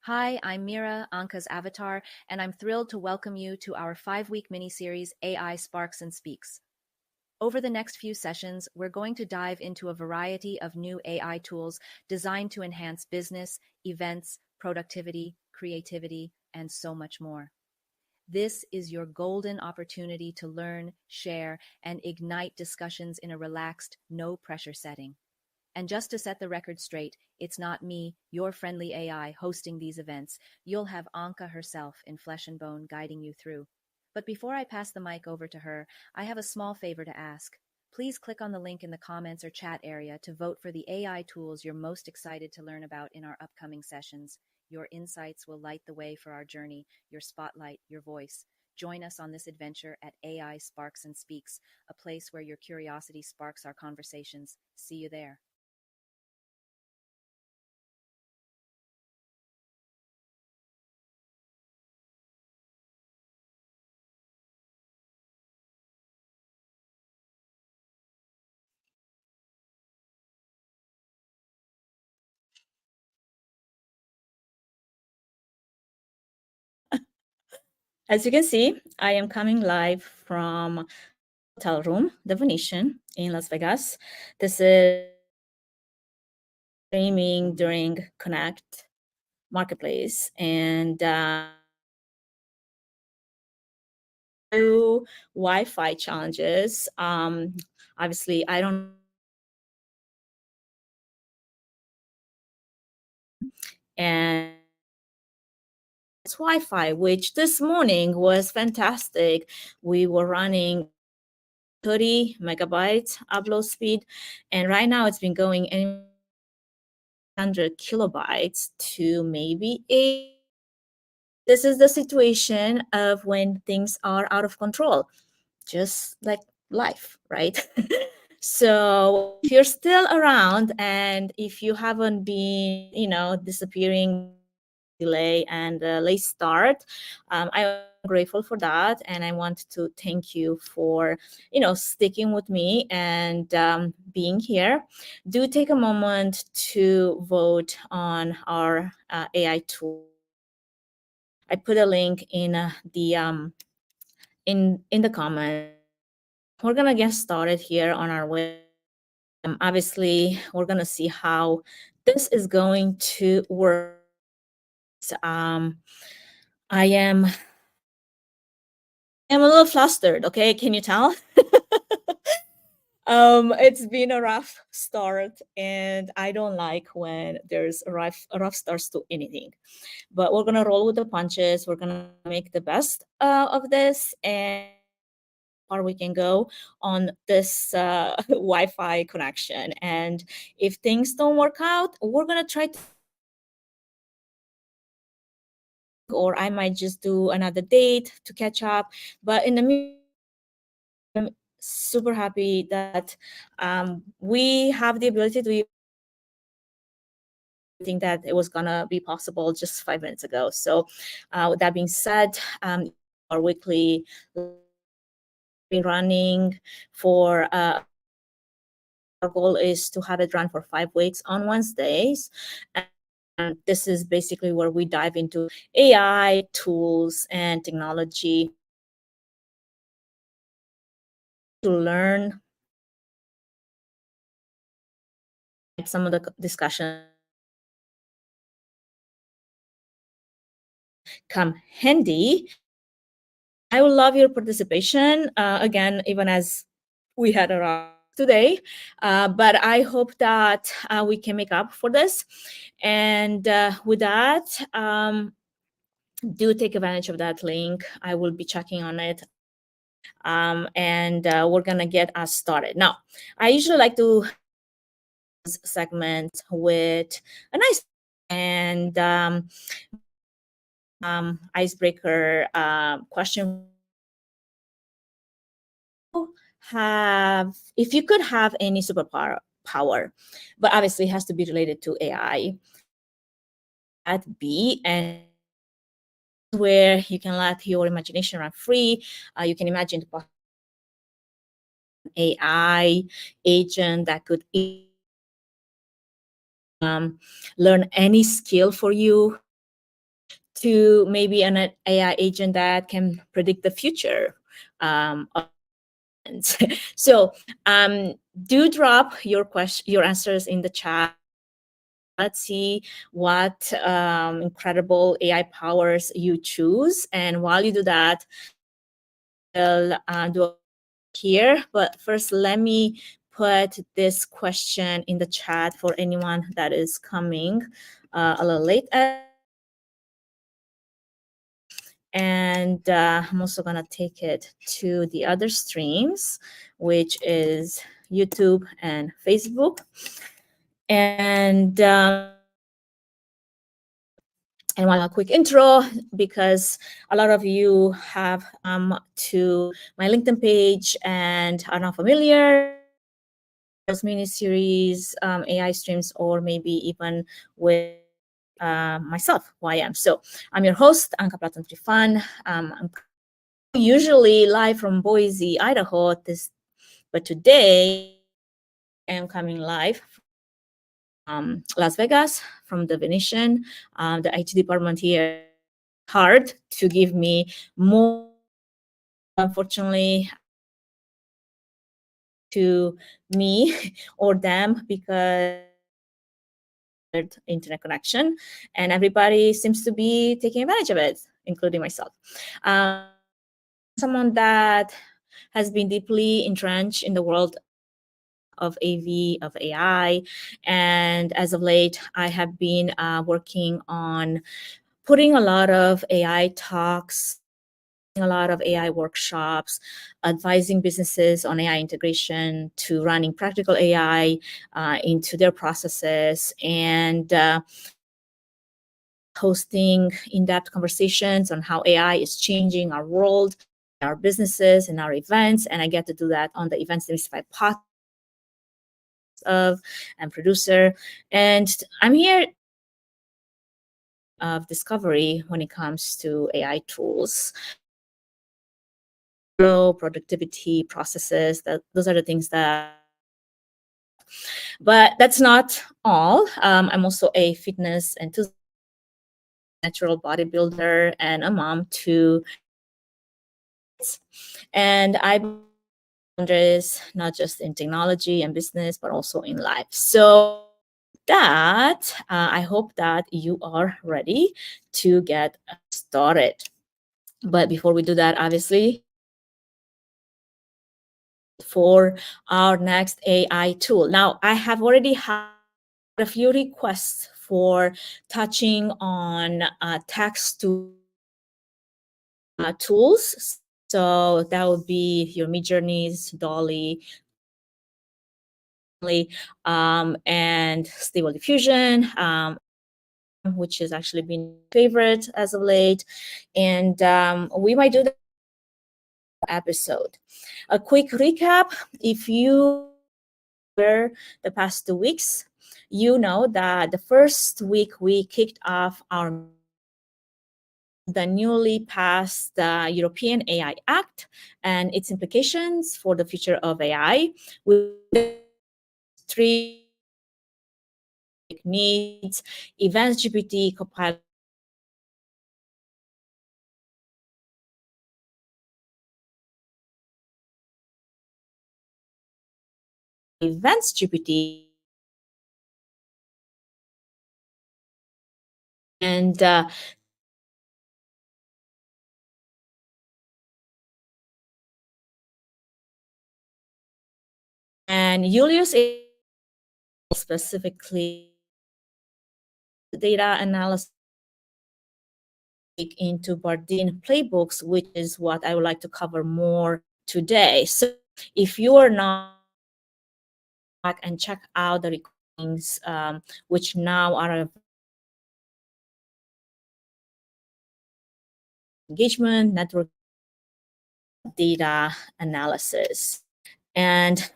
Hi, I'm Mira, 𝐂𝐤𝐤's avatar, and I'm thrilled to welcome you to our 5-week miniseries AI Sparks and Speaks. Over the next few sessions, we're going to dive into a variety of new AI tools designed to enhance business, events, productivity, creativity, and so much more. This is your golden opportunity to learn, share, and ignite discussions in a relaxed, no-pressure setting. And just to set the record straight, it's not me, your friendly AI, hosting these events. You'll have 𝐂𝐤𝐤 herself in flesh and bone guiding you through. But before I pass the mic over to her, I have a small favor to ask. Please click on the link in the comments or chat area to vote for the AI tools you're most excited to learn about in our upcoming sessions. Your insights will light the way for our journey, your spotlight, your voice. Join us on this adventure at AI Sparks and Speaks, a place where your curiosity sparks our conversations. See you there. As you can see, I am coming live from hotel room, the Venetian in Las Vegas. This is streaming during Connect Marketplace, and two Wi-Fi challenges. Obviously, I don't. And it's Wi-Fi, which this morning was fantastic. We were running 30 megabytes upload speed, and right now it's been going 100 kilobytes to maybe 8. This is the situation of when things are out of control, just like life, right? So if you're still around and if you haven't been, disappearing, delay and late start, I'm grateful for that, and I want to thank you for sticking with me and being here. Do take a moment to vote on our AI tool. I put a link in the in the comment. We're gonna get started here on our web. Obviously, we're gonna see how this is going to work. I am a little flustered. Okay, can you tell? It's been a rough start, and I don't like when there's a rough starts to anything. But we're gonna roll with the punches. We're gonna make the best of this, and far we can go on this Wi-Fi connection. And if things don't work out, we're gonna try to, or I might just do another date to catch up. But in the meantime, I'm super happy that we have the ability to think that it was gonna be possible just 5 minutes ago. So with that being said, our weekly been running for our goal is to have it run for 5 weeks on Wednesdays. And this is basically where we dive into AI tools and technology to learn some of the discussion come handy. I would love your participation again, even as we had a today, but I hope that we can make up for this. And with that, do take advantage of that link. I will be checking on it. And we're gonna get us started. Now, I usually like to segment with a nice and icebreaker question. If you could have any superpower, but obviously it has to be related to AI, at B, and where you can let your imagination run free. You can imagine the AI agent that could learn any skill for you, to maybe an AI agent that can predict the future of so do drop your answers in the chat. Let's see what incredible AI powers you choose. And while you do that, I'll do here. But first, let me put this question in the chat for anyone that is coming a little late. And I'm also going to take it to the other streams, which is YouTube and Facebook. And one quick intro, because a lot of you have to my LinkedIn page and are not familiar with mini series, AI streams, or maybe even with myself, who I am. So I'm your host, 𝐂𝐚 Trifan. I'm usually live from Boise, Idaho, but today I am coming live from Las Vegas, from the Venetian. The IT department here hard to give me more, unfortunately, to me or them, because internet connection, and everybody seems to be taking advantage of it, including myself. Someone that has been deeply entrenched in the world of AV, of AI, and as of late, I have been working on putting a lot of AI talks, a lot of AI workshops, advising businesses on AI integration, to running practical AI into their processes, and hosting in-depth conversations on how AI is changing our world, our businesses, and our events. And I get to do that on the Events Demystified podcast and producer. And I'm here of discovery when it comes to AI tools, productivity processes. Those are the things that. But that's not all. I'm also a fitness enthusiast, natural bodybuilder, and a mom to. And I boundaries not just in technology and business, but also in life. So that I hope that you are ready to get started. But before we do that, obviously, for our next AI tool. Now, I have already had a few requests for touching on text to tools. So that would be your Midjourneys, Dolly, and Stable Diffusion, which has actually been my favorite as of late. And we might do that episode. A quick recap: if you were the past 2 weeks, you know that the first week we kicked off the newly passed European AI Act and its implications for the future of AI. With 3 needs: 𝐂𝐡𝐞𝐻, �Copilot, 𝐂𝐡𝐻𝐸, and Julius AI, specifically data analysis into Bardeen Playbooks, which is what I would like to cover more today. So if you are not back and check out the recordings, which now are engagement, network, data analysis. And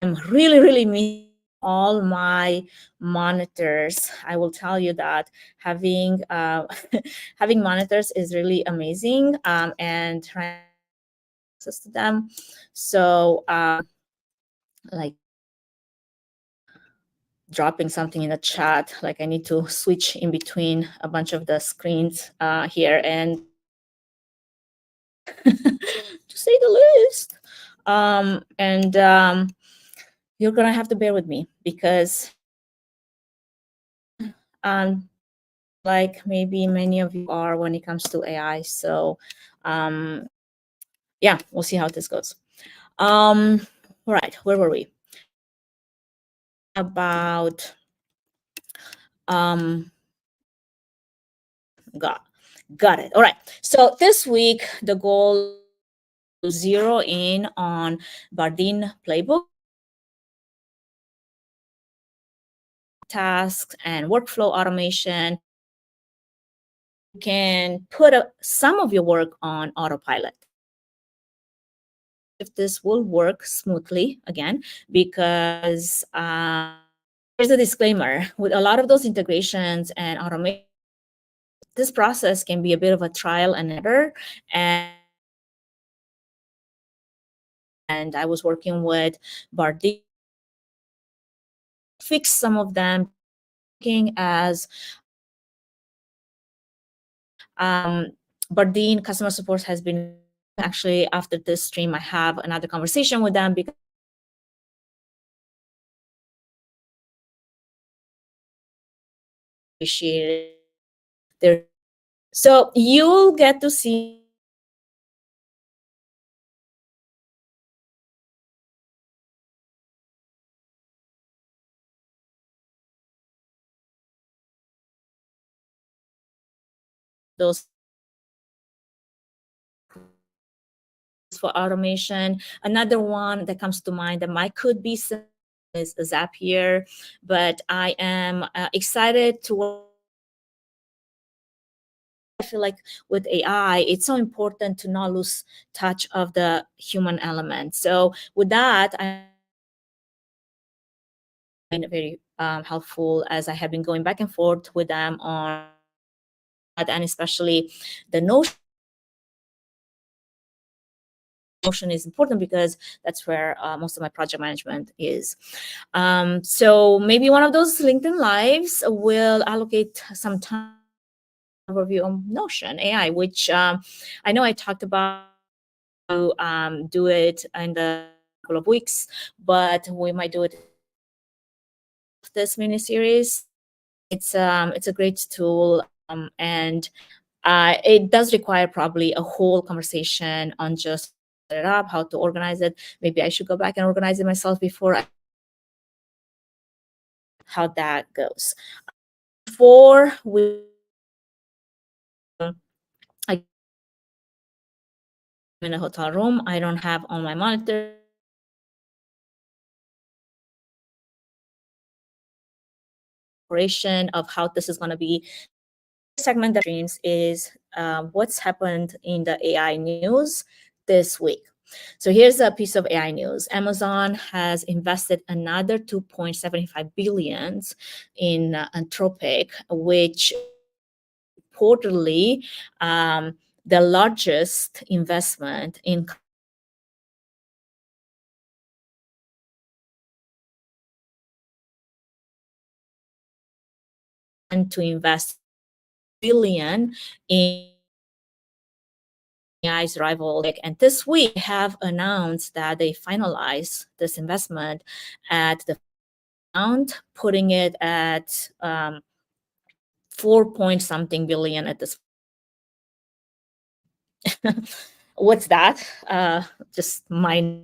I'm really missing all my monitors. I will tell you that having having monitors is really amazing, and trying access to them. So like dropping something in the chat, like I need to switch in between a bunch of the screens here, and to say the least. You're gonna have to bear with me because like maybe many of you are when it comes to AI. So yeah, we'll see how this goes. All right, where were we? About got it. All right. So this week the goal is to zero in on Bardeen Playbook tasks and workflow automation. You can put some of your work on autopilot. If this will work smoothly, again, because here's a disclaimer, with a lot of those integrations and automation, this process can be a bit of a trial and error. And I was working with Bardeen, fix some of them, as Bardeen customer support has been, actually after this stream I have another conversation with them because appreciate their, so you'll get to see those for automation. Another one that comes to mind that might could be is 𝐂𝐡𝐞𝐤, but I am excited to work. I feel like with AI, it's so important to not lose touch of the human element. So with that, I'm very helpful as I have been going back and forth with them on that, and especially the notion is important because that's where most of my project management is. So maybe one of those LinkedIn Lives will allocate some time overview on Notion AI, which I know I talked about do it in the couple of weeks, but we might do it this mini series. It's a great tool, and it does require probably a whole conversation on just set it up, how to organize it. Maybe I should go back and organize it myself before how that goes. Before we, I'm in a hotel room, I don't have on my monitor of how this is going to be. Segment that streams is what's happened in the AI news this week. So here's a piece of AI news. Amazon has invested another 2.75 billion in Anthropic, which reportedly the largest investment in to invest billion in AI's rival. And this week have announced that they finalized this investment at the amount, putting it at 4 point something billion at this. What's that? Just my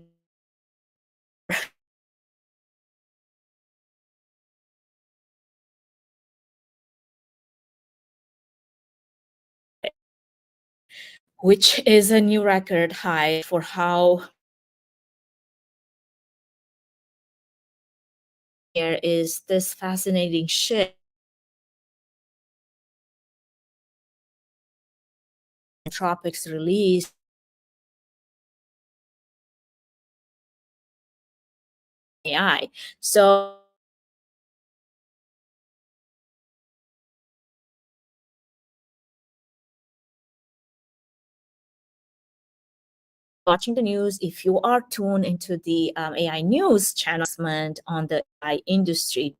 which is a new record high for how there is this fascinating shift. Anthropic's release AI. So watching the news, if you are tuned into the AI news channel on the AI industry,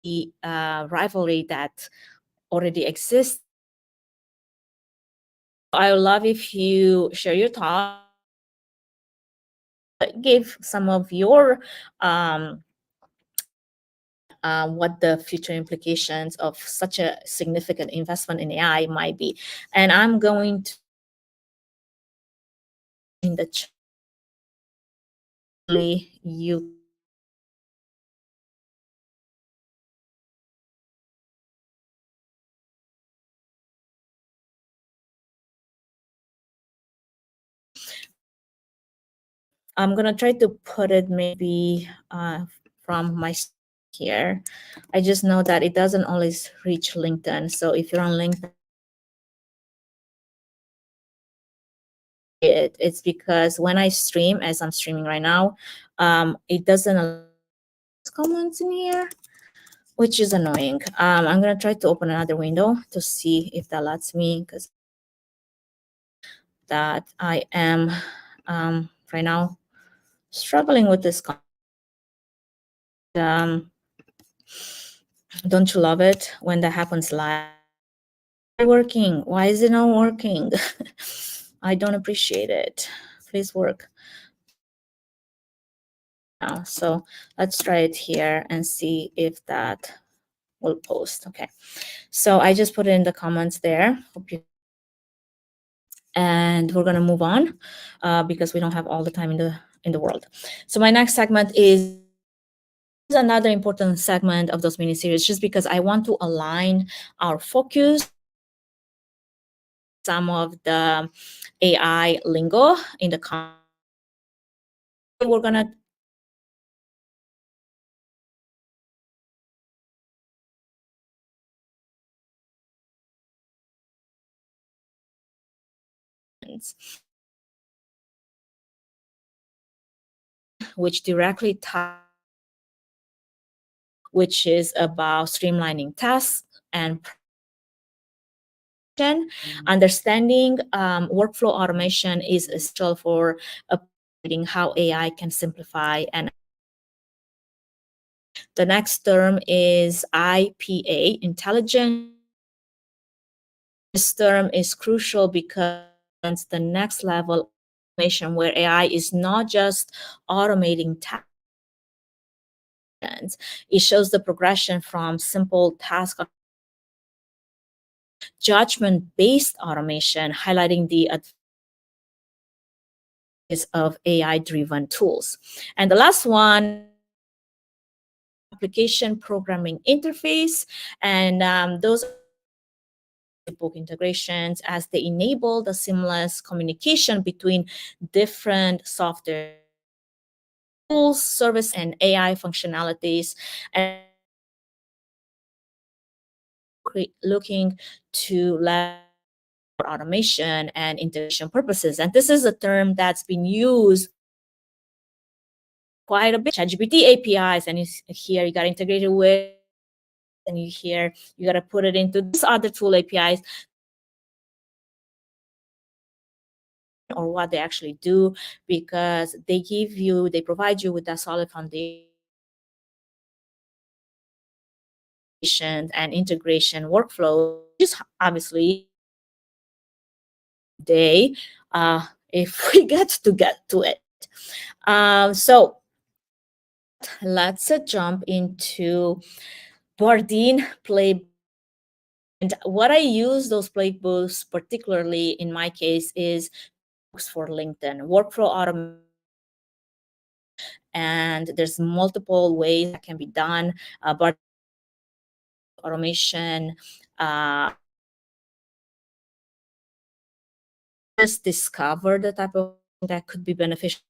the rivalry that already exists. I would love if you share your thoughts, give some of your what the future implications of such a significant investment in AI might be. And I'm going to in the chat you I'm gonna try to put it maybe from my here. I just know that it doesn't always reach LinkedIn. So if you're on LinkedIn, it's because when I stream, as I'm streaming right now, it doesn't allow comments in here, which is annoying. I'm gonna try to open another window to see if that lets me, because that I am right now struggling with this. Don't you love it when that happens live? Working? Why is it not working? I don't appreciate it. Please work. Now, so let's try it here and see if that will post. Okay, so I just put it in the comments there. Hope you. And we're gonna move on because we don't have all the time in the world. So my next segment is another important segment of those mini series, just because I want to align our focus. Some of the AI lingo in the comments. We're gonna which directly ties, which is about streamlining tasks and understanding workflow automation is essential for appreciating how AI can simplify. And the next term is IPA, intelligent. This term is crucial because it's the next level of automation where AI is not just automating tasks. It shows the progression from simple task judgment-based automation, highlighting the advantages of AI-driven tools. And the last one, application programming interface, and those book integrations as they enable the seamless communication between different software tools, service, and AI functionalities, and looking to leverage for automation and integration purposes. And this is a term that's been used quite a bit. ChatGPT APIs, and here you got integrated with, and you got to put it into this other tool APIs, or what they actually do, because they provide you with a solid foundation and integration workflow, just obviously if we get to it. So let's jump into Bardeen Playbooks. And what I use those playbooks, particularly in my case, is for LinkedIn workflow automation. And there's multiple ways that can be done. But automation, just discover the type of that could be beneficial.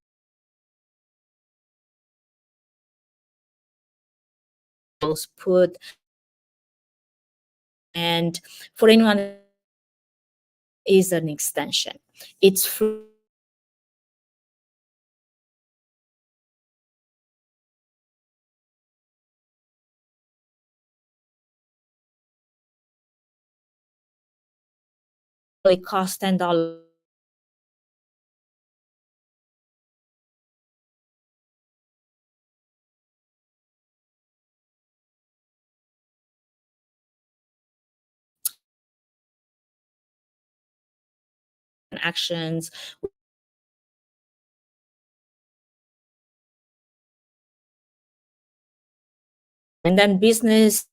Put, and for anyone is an extension. It's free. It costs $10. actions. And then business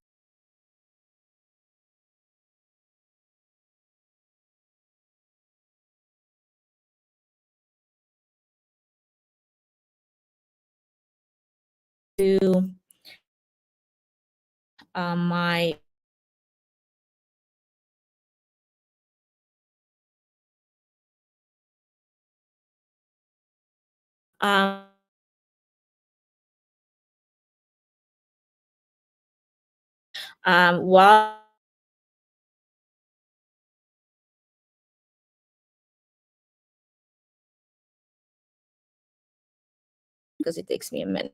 to my while because it takes me a minute.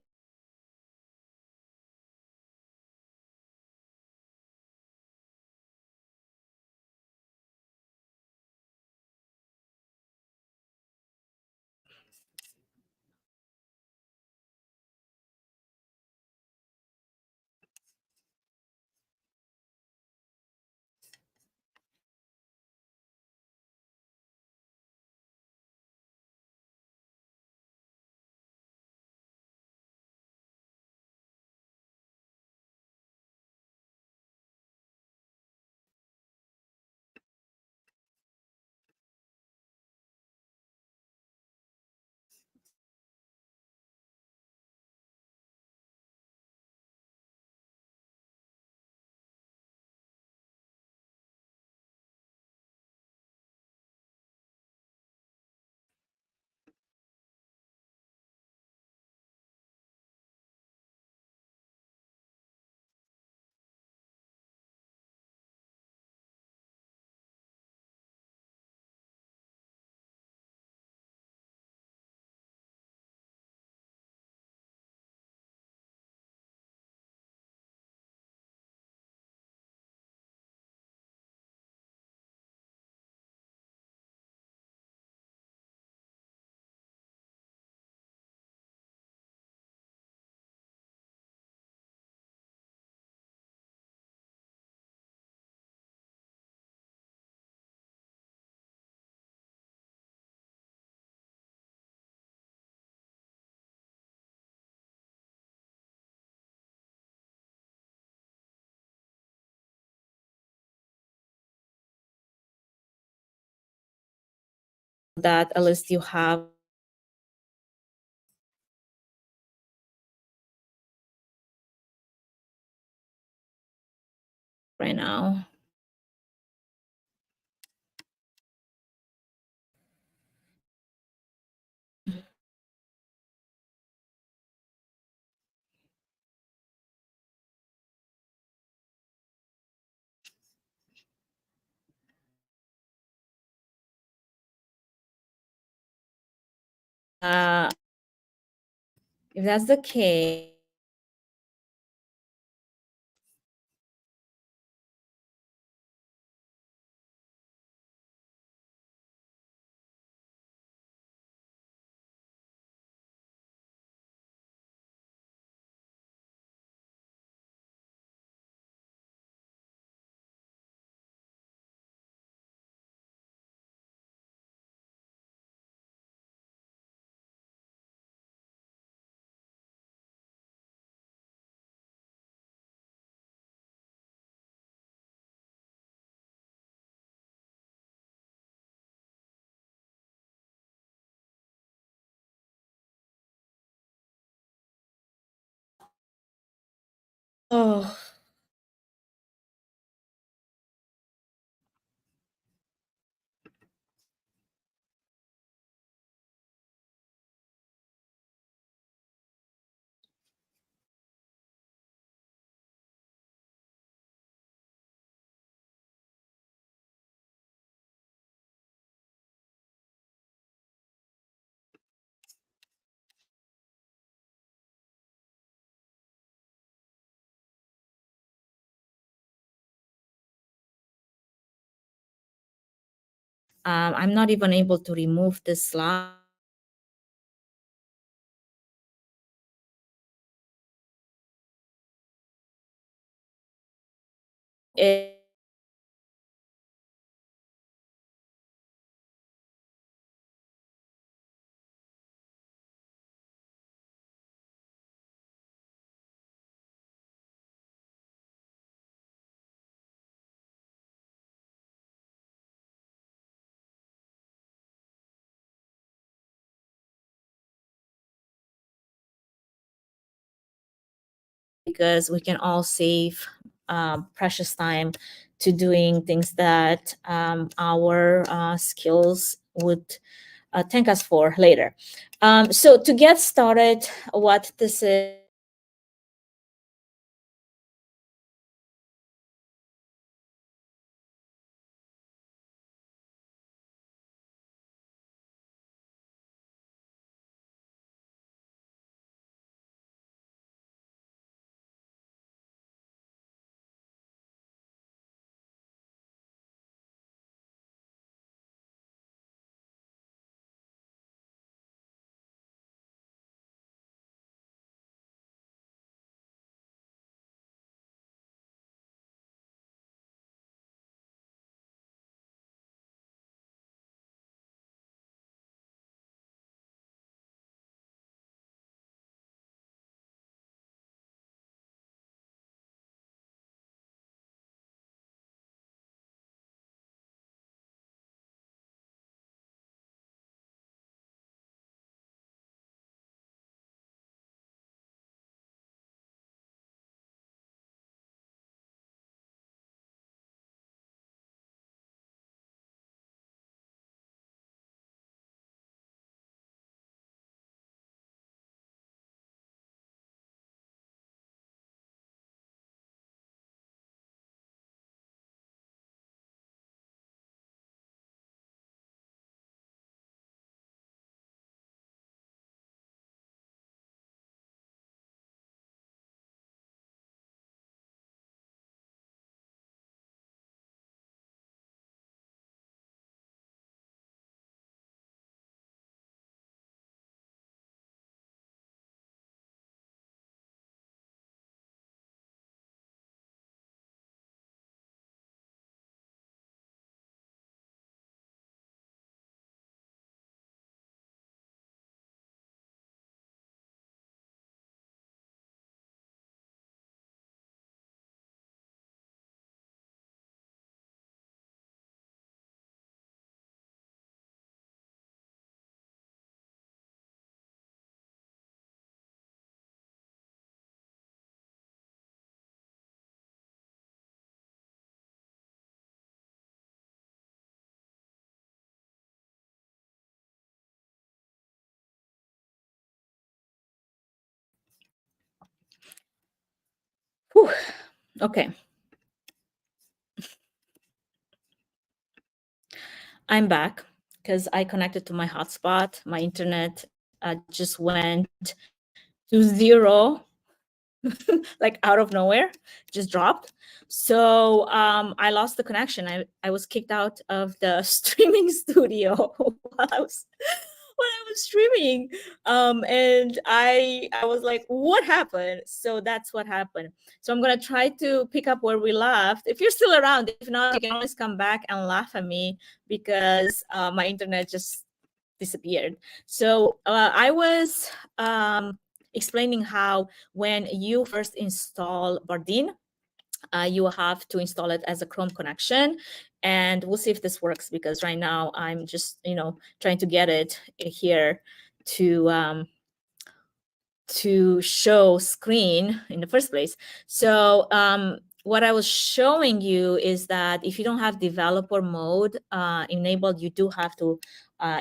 That at least you have right now. If that's the case, oh, I'm not even able to remove this slide. It because we can all save precious time to doing things that our skills would thank us for later. So to get started, what this is, whew, okay. I'm back because I connected to my hotspot. My internet just went to zero, like out of nowhere, just dropped. So I lost the connection. I was kicked out of the streaming studio while I was streaming, and I was like, what happened? So that's what happened. So I'm gonna try to pick up where we left. If you're still around, if not, you can always come back and laugh at me because my internet just disappeared. So I was explaining how when you first install Bardeen, you will have to install it as a Chrome connection, and we'll see if this works because right now I'm just trying to get it here to show screen in the first place. So what I was showing you is that if you don't have developer mode enabled, you do have to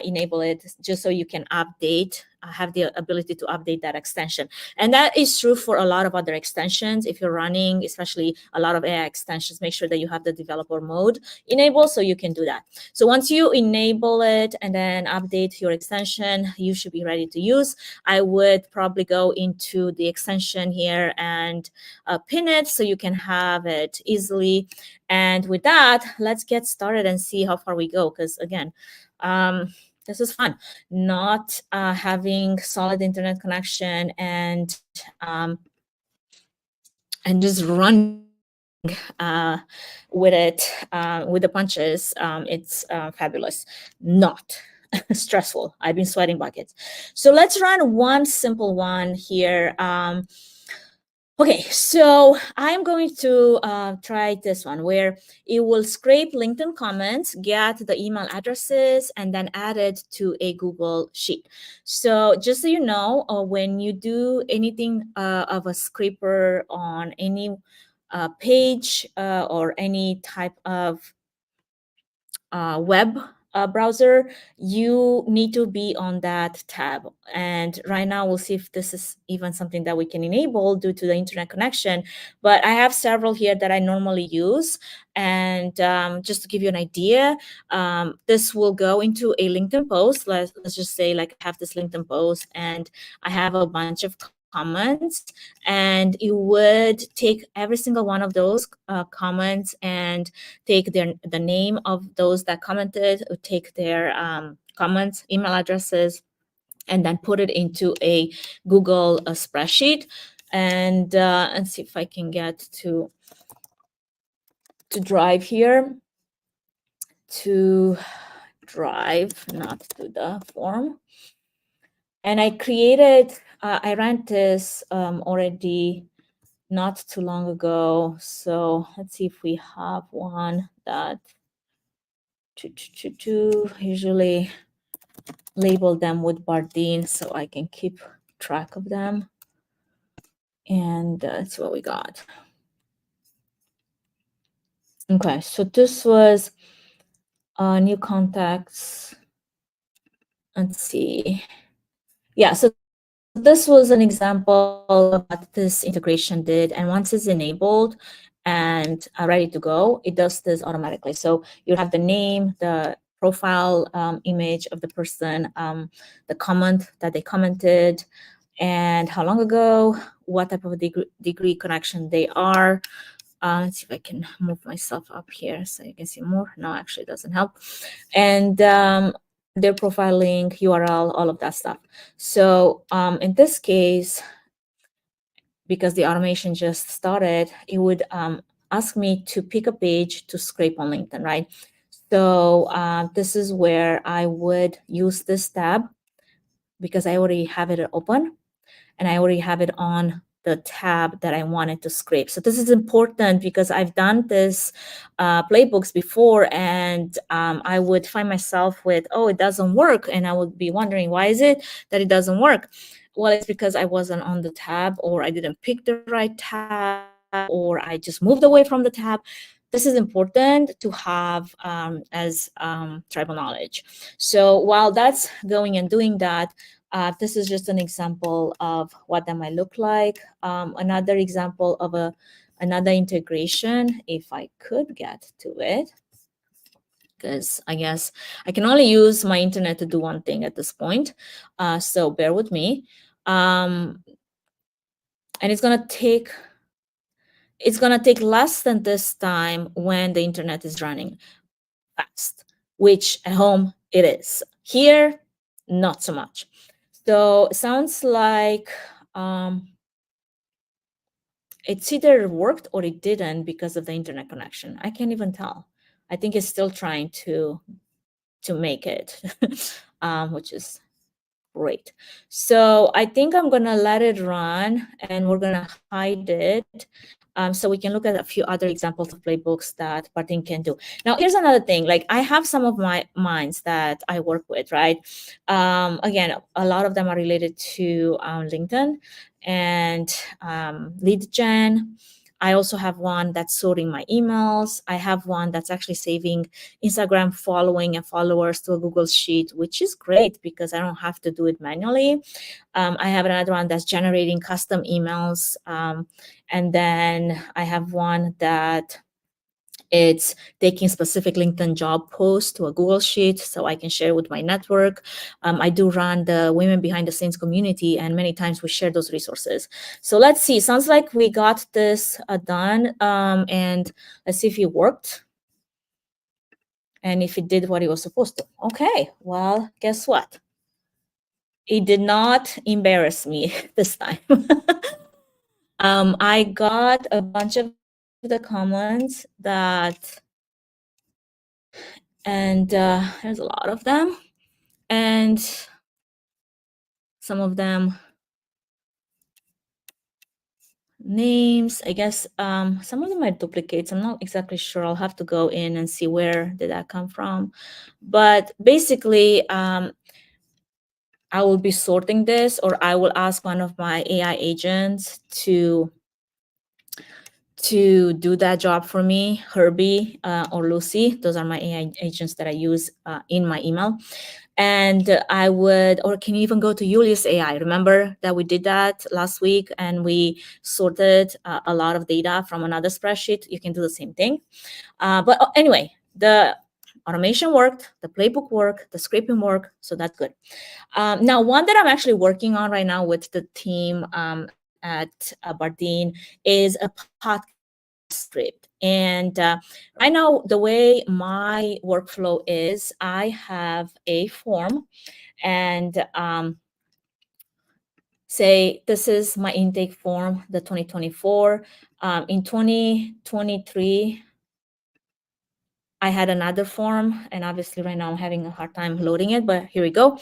enable it just so you can update, have the ability to update that extension. And that is true for a lot of other extensions. If you're running, especially a lot of AI extensions, make sure that you have the developer mode enabled so you can do that. So once you enable it and then update your extension, you should be ready to use. I would probably go into the extension here and pin it so you can have it easily. And with that, let's get started and see how far we go. Because again, this is fun, not having solid internet connection and just running with it, with the punches. It's fabulous, not stressful. I've been sweating buckets. So let's run one simple one here. Okay, so I'm going to try this one where it will scrape LinkedIn comments, get the email addresses, and then add it to a Google Sheet. So just so you know, when you do anything of a scraper on any page or any type of web browser, you need to be on that tab. And right now we'll see if this is even something that we can enable due to the internet connection. But I have several here that I normally use. And just to give you an idea, this will go into a LinkedIn post. Let's just say like I have this LinkedIn post and I have a bunch of comments, and you would take every single one of those comments and take the name of those that commented, take their comments, email addresses, and then put it into a Google spreadsheet. And see if I can get to Drive here, to Drive, not to the form. And I created, I ran this already not too long ago. So let's see if we have one that usually label them with Bardeen so I can keep track of them. And that's what we got. Okay, so this was new contacts. Let's see. Yeah, so this was an example of what this integration did. And once it's enabled and ready to go, it does this automatically. So you have the name, the profile image of the person, the comment that they commented, and how long ago, what type of degree connection they are. Let's see if I can move myself up here so you can see more. No, actually it doesn't help. And their profile link, URL, all of that stuff. So in this case, because the automation just started, it would ask me to pick a page to scrape on LinkedIn, right? So this is where I would use this tab because I already have it open and I already have it on the tab that I wanted to scrape. So this is important because I've done this playbooks before, and I would find myself with, oh, it doesn't work. And I would be wondering, why is it that it doesn't work? Well, it's because I wasn't on the tab, or I didn't pick the right tab, or I just moved away from the tab. This is important to have as tribal knowledge. So while that's going and doing that, this is just an example of what that might look like. Another example of another integration, if I could get to it, because I guess I can only use my internet to do one thing at this point. So bear with me. And it's gonna take less than this time when the internet is running fast, which at home it is. Here, not so much. So it sounds like it's either worked or it didn't because of the internet connection. I can't even tell. I think it's still trying to make it, which is great. So I think I'm gonna let it run and we're gonna hide it. So we can look at a few other examples of playbooks that Bardeen can do. Now, here's another thing. Like I have some of my minds that I work with, right? Again, a lot of them are related to LinkedIn and lead gen. I also have one that's sorting my emails. I have one that's actually saving Instagram following and followers to a Google Sheet, which is great because I don't have to do it manually. I have another one that's generating custom emails. And then I have one that it's taking specific LinkedIn job posts to a Google Sheet so I can share with my network. I do run the Women Behind the Scenes community, and many times we share those resources. So let's see. Sounds like we got this done. And let's see if it worked and if it did what it was supposed to. Okay, well, guess what? It did not embarrass me this time. I got a bunch of the comments that, and there's a lot of them, and some of them names, I guess some of them are duplicates. I'm not exactly sure. I'll have to go in and see where did that come from. But basically, I will be sorting this, or I will ask one of my AI agents to do that job for me, Herbie or Lucy. Those are my AI agents that I use in my email. And I would, or can you even go to Julius AI? Remember that we did that last week and we sorted a lot of data from another spreadsheet. You can do the same thing. But anyway, the automation worked, the playbook worked, the scripting worked, so that's good. Now, one that I'm actually working on right now with the team at Bardeen is a podcast script. And right now, the way my workflow is, I have a form and say, this is my intake form, the 2024. In 2023, I had another form, and obviously right now I'm having a hard time loading it, but here we go.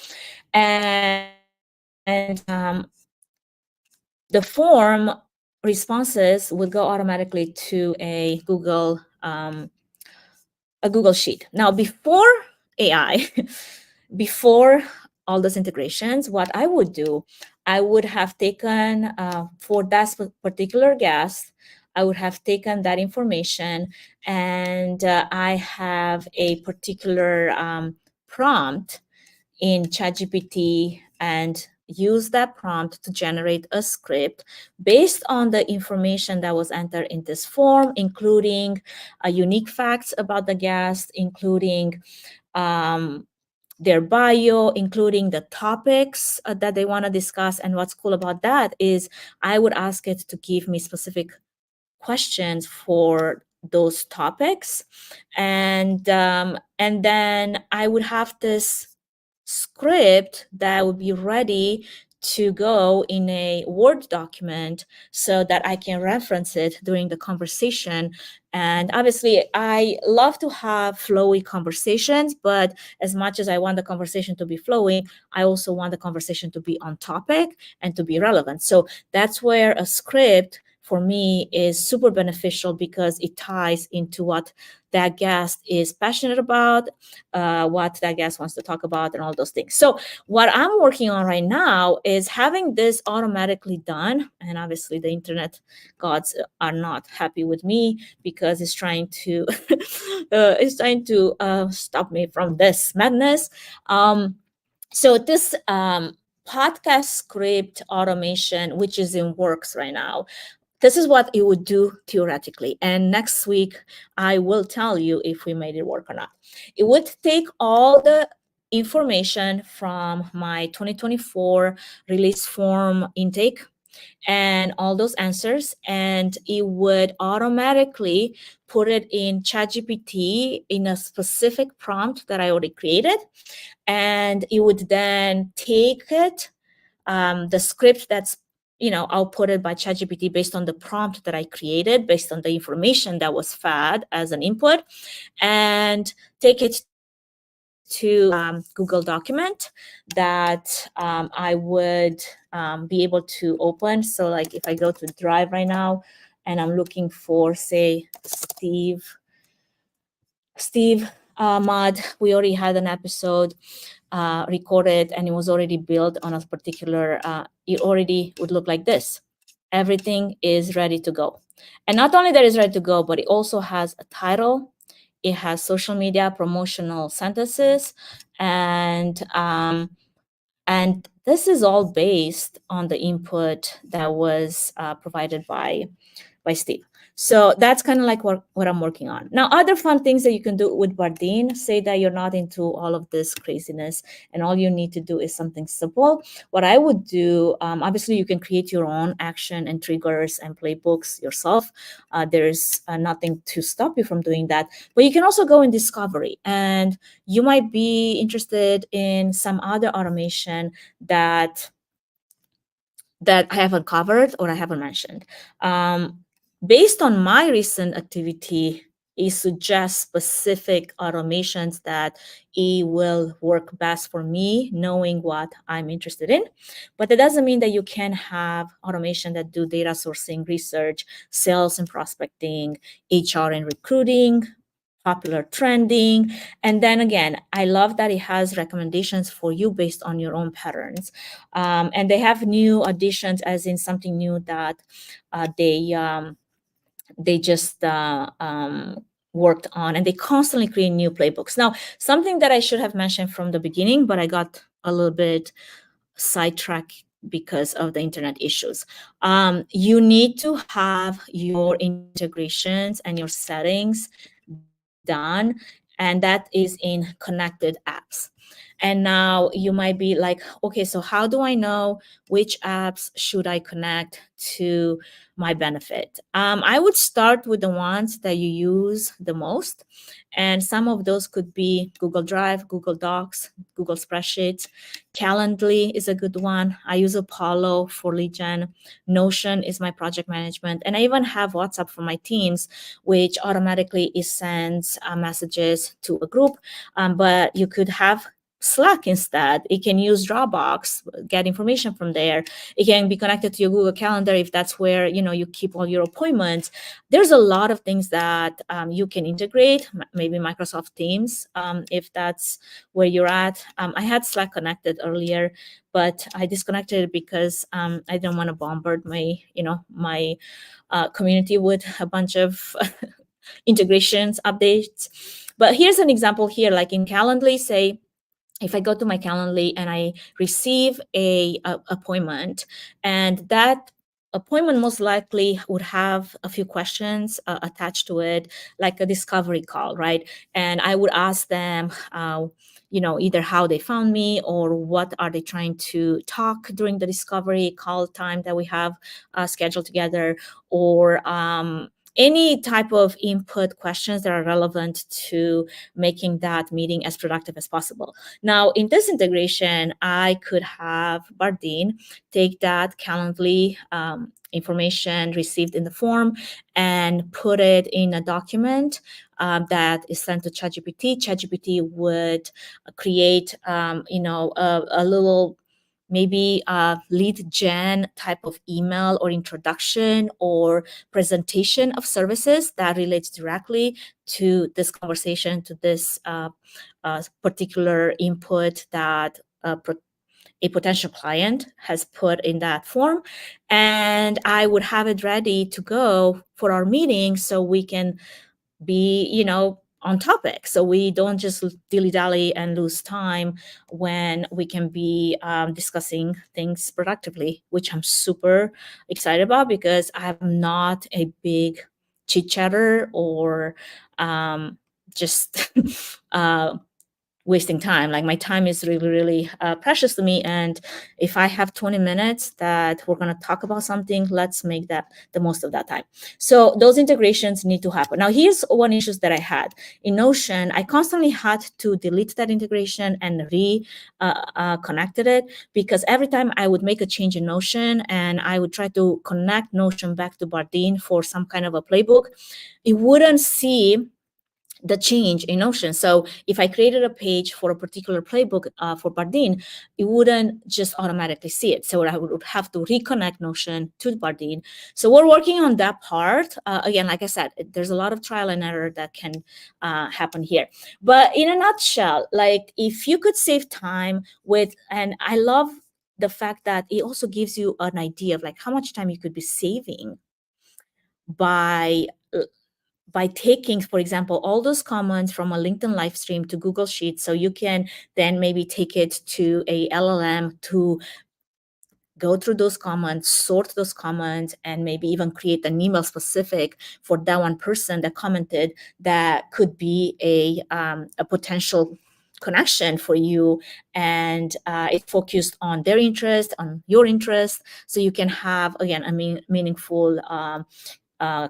And the form responses would go automatically to a Google Sheet. Now, before AI, before all those integrations, what I would do, I would have taken for that particular guest, I would have taken that information, and I have a particular prompt in ChatGPT and use that prompt to generate a script based on the information that was entered in this form, including unique facts about the guest, including their bio, including the topics that they want to discuss. And what's cool about that is I would ask it to give me specific questions for those topics, and then I would have this script that would be ready to go in a Word document so that I can reference it during the conversation. And obviously, I love to have flowy conversations, but as much as I want the conversation to be flowing, I also want the conversation to be on topic and to be relevant. So that's where a script for me is super beneficial because it ties into what that guest is passionate about, what that guest wants to talk about, and all those things. So what I'm working on right now is having this automatically done. And obviously the internet gods are not happy with me because it's trying to stop me from this madness. So this podcast script automation, which is in works right now, this is what it would do theoretically. And next week, I will tell you if we made it work or not. It would take all the information from my 2024 release form intake and all those answers, and it would automatically put it in ChatGPT in a specific prompt that I already created. And it would then take it, the script that's outputted by ChatGPT based on the prompt that I created, based on the information that was fed as an input, and take it to Google document that I would be able to open. So like if I go to Drive right now and I'm looking for, say, Steve Mod, we already had an episode recorded and it was already built on a particular, it already would look like this. Everything is ready to go. And not only that is ready to go, but it also has a title. It has social media promotional sentences, and this is all based on the input that was provided by Steve. So that's kind of like what I'm working on. Now, other fun things that you can do with Bardeen, say that you're not into all of this craziness and all you need to do is something simple. What I would do, obviously you can create your own action and triggers and playbooks yourself. There's nothing to stop you from doing that. But you can also go in discovery and you might be interested in some other automation that I haven't covered or I haven't mentioned. Based on my recent activity it suggests specific automations that it will work best for me, knowing what I'm interested in. But that doesn't mean that you can have automation that do data sourcing, research, sales and prospecting, HR and recruiting, popular trending. And then again, I love that it has recommendations for you based on your own patterns. And they have new additions, as in something new that they just worked on, and they constantly create new playbooks. Now, something that I should have mentioned from the beginning, but I got a little bit sidetracked because of the internet issues. You need to have your integrations and your settings done, and that is in connected apps. And now you might be like, okay, so how do I know which apps should I connect to my benefit? I would start with the ones that you use the most. And some of those could be Google Drive, Google Docs, Google Spreadsheets. Calendly is a good one. I use Apollo for lead gen. Notion is my project management. And I even have WhatsApp for my teams, which automatically sends messages to a group. But you could have Slack instead. It can use Dropbox, get information from there. It can be connected to your Google Calendar if that's where you keep all your appointments. There's a lot of things that you can integrate, maybe Microsoft Teams, if that's where you're at. I had Slack connected earlier, but I disconnected it because I didn't want to bombard my community with a bunch of integrations updates. But here's an example here, like in Calendly, say, if I go to my Calendly and I receive a appointment, and that appointment most likely would have a few questions attached to it, like a discovery call, right? And I would ask them, either how they found me or what are they trying to talk during the discovery call time that we have scheduled together, or any type of input questions that are relevant to making that meeting as productive as possible. Now, in this integration, I could have Bardeen take that Calendly information received in the form and put it in a document that is sent to ChatGPT. ChatGPT would create, a little maybe a lead gen type of email or introduction or presentation of services that relates directly to this conversation, to this particular input that a potential client has put in that form. And I would have it ready to go for our meeting so we can be, on topic. So we don't just dilly-dally and lose time when we can be discussing things productively, which I'm super excited about because I'm not a big chit-chatter or just wasting time. Like, my time is really, really precious to me. And if I have 20 minutes that we're going to talk about something, let's make that the most of that time. So those integrations need to happen. Now, here's one issue that I had. In Notion, I constantly had to delete that integration and connected it, because every time I would make a change in Notion and I would try to connect Notion back to Bardeen for some kind of a playbook, it wouldn't see the change in Notion. So if I created a page for a particular playbook for Bardeen, it wouldn't just automatically see it. So I would have to reconnect Notion to Bardeen. So we're working on that part. Again, like I said, there's a lot of trial and error that can happen here. But in a nutshell, like, if you could save time with, and I love the fact that it also gives you an idea of like how much time you could be saving by taking, for example, all those comments from a LinkedIn live stream to Google Sheets. So you can then maybe take it to a LLM to go through those comments, sort those comments, and maybe even create an email specific for that one person that commented that could be a potential connection for you, and it focused on their interest, on your interest, so you can have, again, a meaningful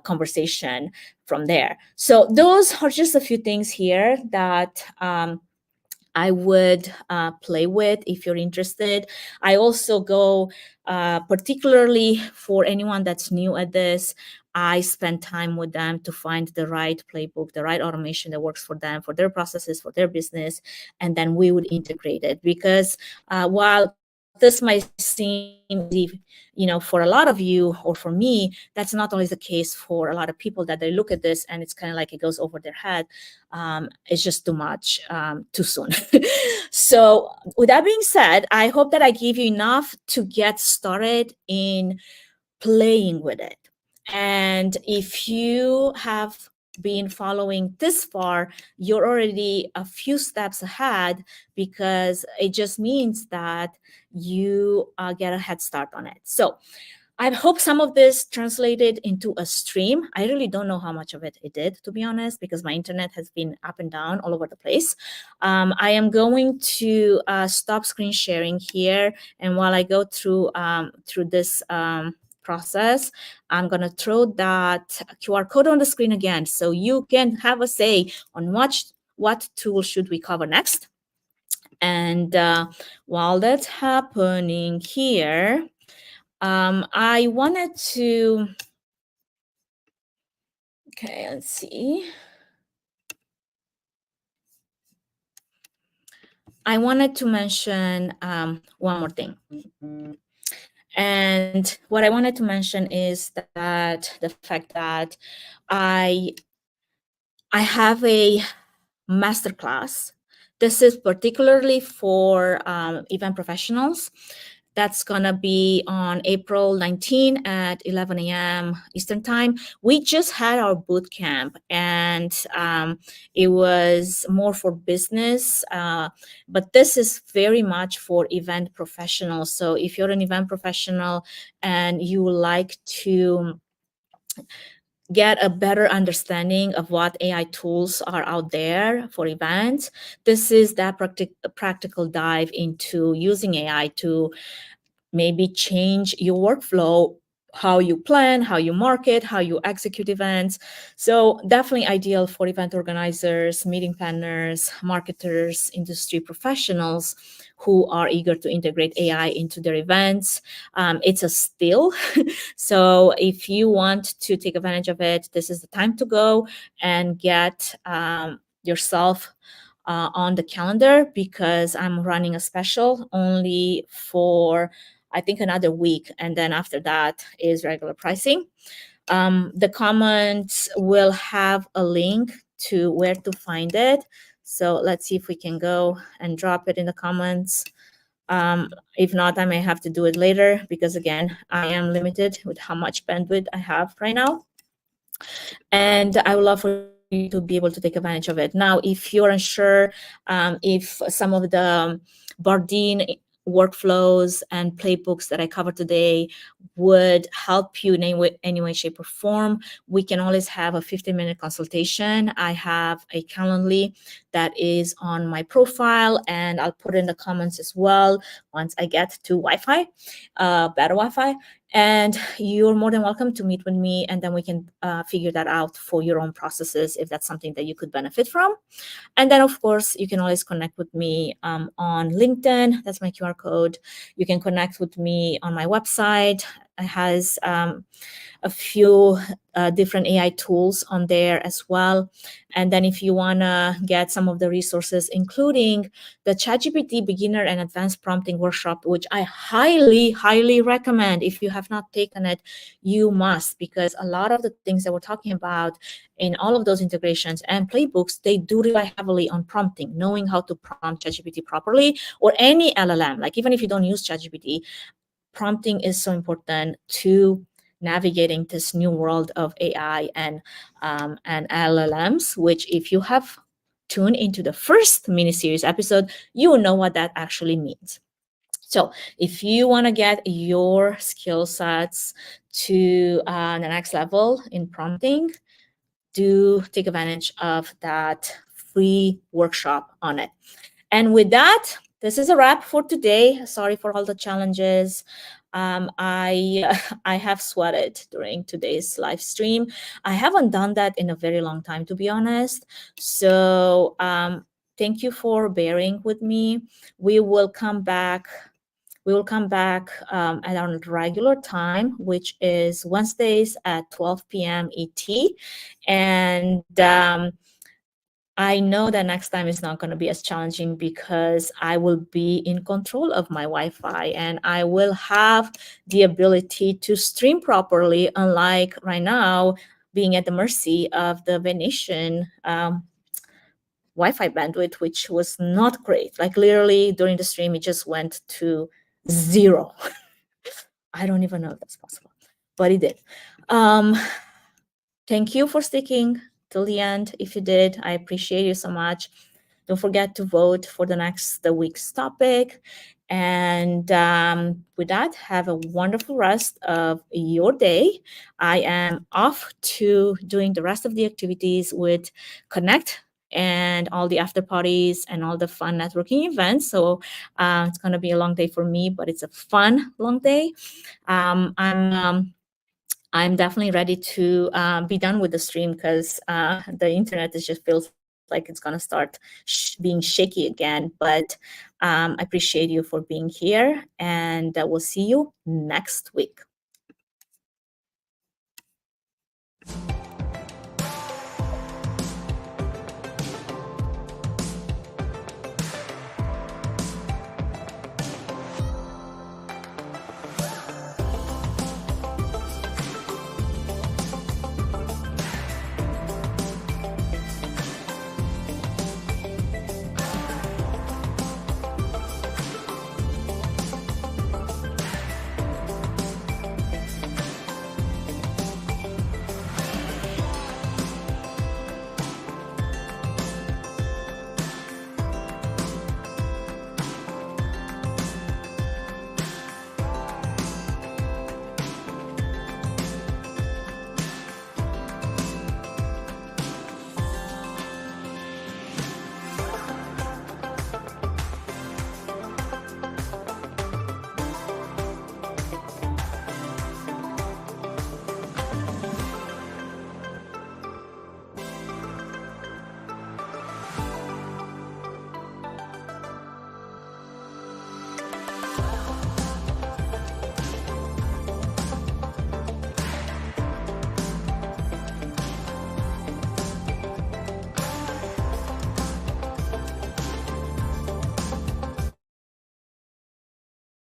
conversation from there. So those are just a few things here that I would play with if you're interested. I also go, particularly for anyone that's new at this, I spend time with them to find the right playbook, the right automation that works for them, for their processes, for their business, and then we would integrate it. Because while this might seem easy, for a lot of you or for me, that's not always the case for a lot of people, that they look at this and it's kind of like it goes over their head. It's just too much, too soon. So with that being said, I hope that I give you enough to get started in playing with it. And if you have been following this far, you're already a few steps ahead, because it just means that you get a head start on it. So I hope some of this translated into a stream. I really don't know how much of it did, to be honest, because my internet has been up and down all over the place. I am going to stop screen sharing here. And while I go through this process, I'm going to throw that QR code on the screen again, so you can have a say on what tool should we cover next. And while that's happening here, I wanted to, okay, let's see. I wanted to mention one more thing. And what I wanted to mention is that the fact that I have a masterclass. This is particularly for event professionals. That's going to be on April 19 at 11 a.m. Eastern Time. We just had our boot camp, and it was more for business, but this is very much for event professionals. So if you're an event professional and you would like to get a better understanding of what AI tools are out there for events, this is that practical dive into using AI to maybe change your workflow, how you plan, how you market, how you execute events. So definitely ideal for event organizers, meeting planners, marketers, industry professionals who are eager to integrate AI into their events. It's a steal. So if you want to take advantage of it, this is the time to go and get yourself on the calendar, because I'm running a special only for, I think, another week. And then after that is regular pricing. The comments will have a link to where to find it. So let's see if we can go and drop it in the comments. If not, I may have to do it later, because again, I am limited with how much bandwidth I have right now. And I would love for you to be able to take advantage of it. Now, if you're unsure if some of the Bardeen workflows and playbooks that I covered today would help you in any way, shape, or form, we can always have a 15-minute consultation. I have a Calendly that is on my profile, and I'll put it in the comments as well once I get to Wi-Fi, better Wi-Fi. And you're more than welcome to meet with me, and then we can figure that out for your own processes if that's something that you could benefit from. And then, of course, you can always connect with me on LinkedIn. That's my QR code. You can connect with me on my website. It has a few different AI tools on there as well. And then if you want to get some of the resources, including the ChatGPT beginner and advanced prompting workshop, which I highly, highly recommend. If you have not taken it, you must, because a lot of the things that we're talking about in all of those integrations and playbooks, they do rely heavily on prompting, knowing how to prompt ChatGPT properly, or any LLM. Like, even if you don't use ChatGPT, prompting is so important to navigating this new world of AI and LLMs, which, if you have tuned into the first mini-series episode, you will know what that actually means. So if you want to get your skill sets to the next level in prompting, do take advantage of that free workshop on it. And with that, this is a wrap for today. Sorry for all the challenges. I have sweated during today's live stream. I haven't done that in a very long time, to be honest. So thank you for bearing with me. We will come back. At our regular time, which is Wednesdays at 12 p.m. ET. And I know that next time is not going to be as challenging because I will be in control of my Wi-Fi and I will have the ability to stream properly, unlike right now being at the mercy of the Venetian Wi-Fi bandwidth, which was not great. Like literally during the stream, it just went to 0. I don't even know if that's possible, but it did. Thank you for sticking till the end. If you did, I appreciate you so much. Don't forget to vote for the week's topic. And with that, have a wonderful rest of your day. I am off to doing the rest of the activities with Connect and all the after parties and all the fun networking events. So it's going to be a long day for me, but it's a fun long day. I'm definitely ready to be done with the stream because the internet just feels like it's going to start being shaky again. But I appreciate you for being here, and we'll see you next week.